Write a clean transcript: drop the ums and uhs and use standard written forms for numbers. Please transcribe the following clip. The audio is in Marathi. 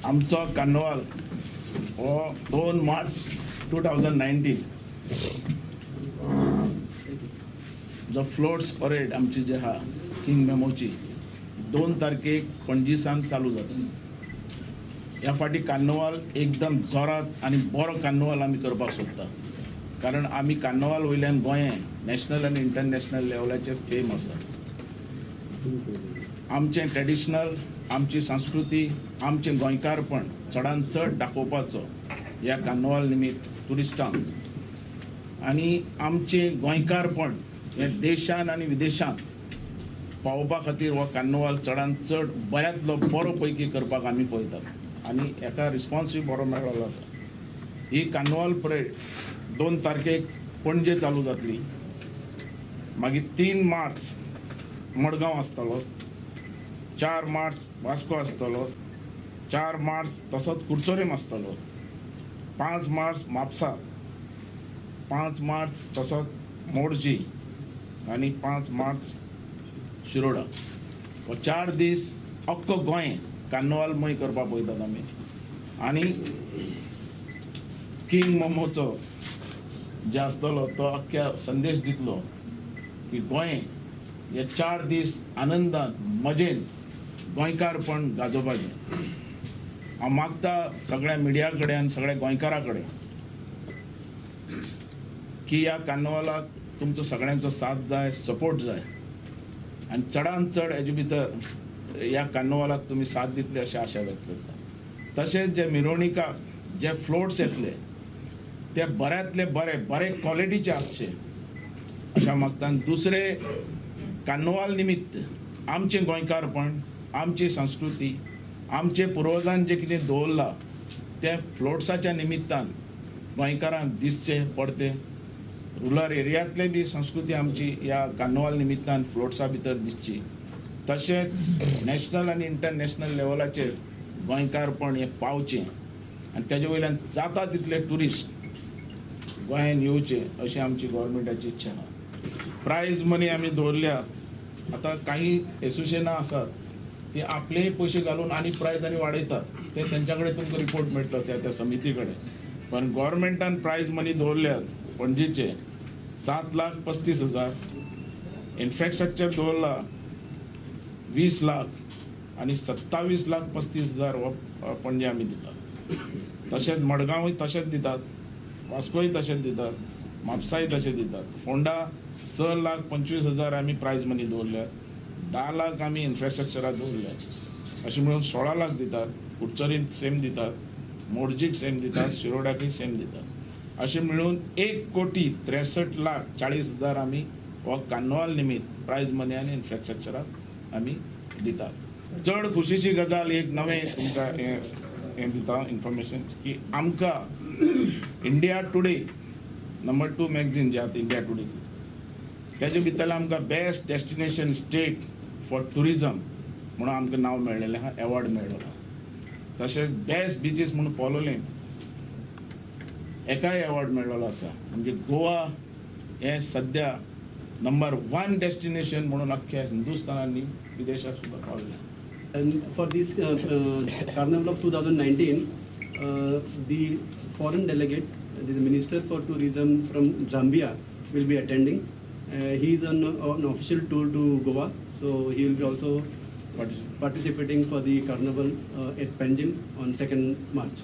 आमचो कार्निवाल हो 2 मार्च 2019 जो फ्लोट्स परेड आमची जी आहा किंग मेमोची 2 तारखेक पणजीसान चालू जाता. ह्या फाटी कार्निवाल एकदम जोरात आनी बरो कार्निवाल आमी करपाक सोदता, कारण आमी कार्निवाल वयल्यान गोंयान नॅशनल आनी इंटरनॅशनल लेवलाचेर फेम आसा. आमचें ट्रेडिशनल, आमची संस्कृती, आमचें गोंयकारपण चडांत चड दाखोवपाचो ह्या कार्निवाल निमित्त ट्युरिस्टांक, आनी आमचें गोंयकारपण हें देशान आनी विदेशांत पावोवपा खातीर हो कार्निवाल चडांत चड बऱ्यांतलो बरो पैकी करपाक आमी पळयतात आनी हेका रिस्पॉन्सूय बरो मेळ्ळो आसा. ही कार्निवाल परेड 2 तारखेक पणजे चालू जातली, मागीर 3 मार्च मडगांव आसतलो, 4 मार्च वास्को आसतलो, 4 मार्च तसोच कुडचोरेम आसतलो, 5 मार्च म्हापसा, 5 मार्च तसोच मोर्जी आनी 5 मार्च शिरोडा. हो 4 दीस अख्खो गोंय कार्निवालमय करपाक पळयतात आमी. आनी किंग मोमोचो जे आसतलो तो अख्ख्या संदेश दितलो की गोंय हे 4 दीस आनंदान मजेन गोंयकारपण गाजोवपाचें. हांव मागता सगळ्या मिडिया कडेन आनी सगळ्या गोंयकारा कडेन की ह्या कार्निवालाक तुमचो सगळ्यांचो साथ जाय, सपोर्ट जाय, आनी चडांत चड हेजे भितर ह्या कार्निवालाक तुमी साथ दितले अशी आशा व्यक्त करता. तशेंच जे मिरवणुकाक जे फ्लोट्स येतले ते बऱ्यांतले बरे क्वॉलिटीचे आसचे अशें मागता. आनी दुसरे कार्निवाल निमित्त आमचें गोंयकारपण, आमची संस्कृती, आमचे पुर्वजान जे कितें दवरलां ते फ्लोट्साच्या निमित्तान गोंयकारांक दिसचे पडते. रुरल एरियांतले बी संस्कृती आमची ह्या कार्निवाल निमित्तान फ्लोट्सा भितर दिसची. तशेंच नॅशनल आनी इंटरनॅशनल लेवलाचेर गोंयकारपण हें पावचें आनी तेजे वयल्यान जाता तितले ट्युरिस्ट गोंयान येवचे अशी आमची गव्हर्मेंटाची इच्छा आहा. प्रायज मनी आमी दवरल्या. आतां काही एसोसिएशनां आसात ती आपले पयशे घालून आनी प्रायज आनी वाडयतात, ते तेंच्या कडेन तुमकां रिपोर्ट मेळटलो त्या समिती कडेन. पण गव्हर्मेंटान प्रायज मनी दवरल्या पणजीचे 7,35,000, इन्फ्रास्ट्रक्चर दवरला 20 लाख आनी 27,35,000 हो पणजे आमी दितात. तशेंच मडगांवूय तशेंच दितात, वास्कोय तशेंच दितात, म्हापसाय तशें दितात. फोंडा 6,25,000 आमी प्रायज मनी दवरल्या, 10 लाख आमी इन्फ्रास्ट्रक्चराक दवरल्या, अशें मेळून 16 लाख दितात. कुडचरींत सेम दितात, मोर्जीक सेम दितात, शिरोड्याकय सेम दितात. अशें मेळून 1,63,40,000 आमी हो कार्निवाल निमित्त प्रायज मनी आनी इन्फ्रास्ट्रक्चराक आमी दितात. चड खुशीची गजाल एक नवें तुमकां हें दिता इन्फॉर्मेशन की आमकां इंडिया टुडे नंबर 2 मॅगझीन जे आसा इंडिया टुडे तेजे भितर आमकां best destination state for tourism म्हणून आमकां नांव मेळ्ळेलें आहा, एवॉर्ड मेळ्ळो. तशेंच बेस्ट बिचीस म्हणून पोलोलें एकाय एवॉर्ड मेळ्ळो आसा. म्हणजे गोवा हें सद्या नंबर 1 डेस्टिनेशन म्हणून अख्ख्या हिंदुस्थानांनी विदेशाक सुद्दां पावलें. And for this Carnival of 2019, the foreign delegate, the Minister for Tourism from Zambia, will be attending. He is on an official tour to Goa, so he will be also participating for the Carnival at Panjim on 2nd March.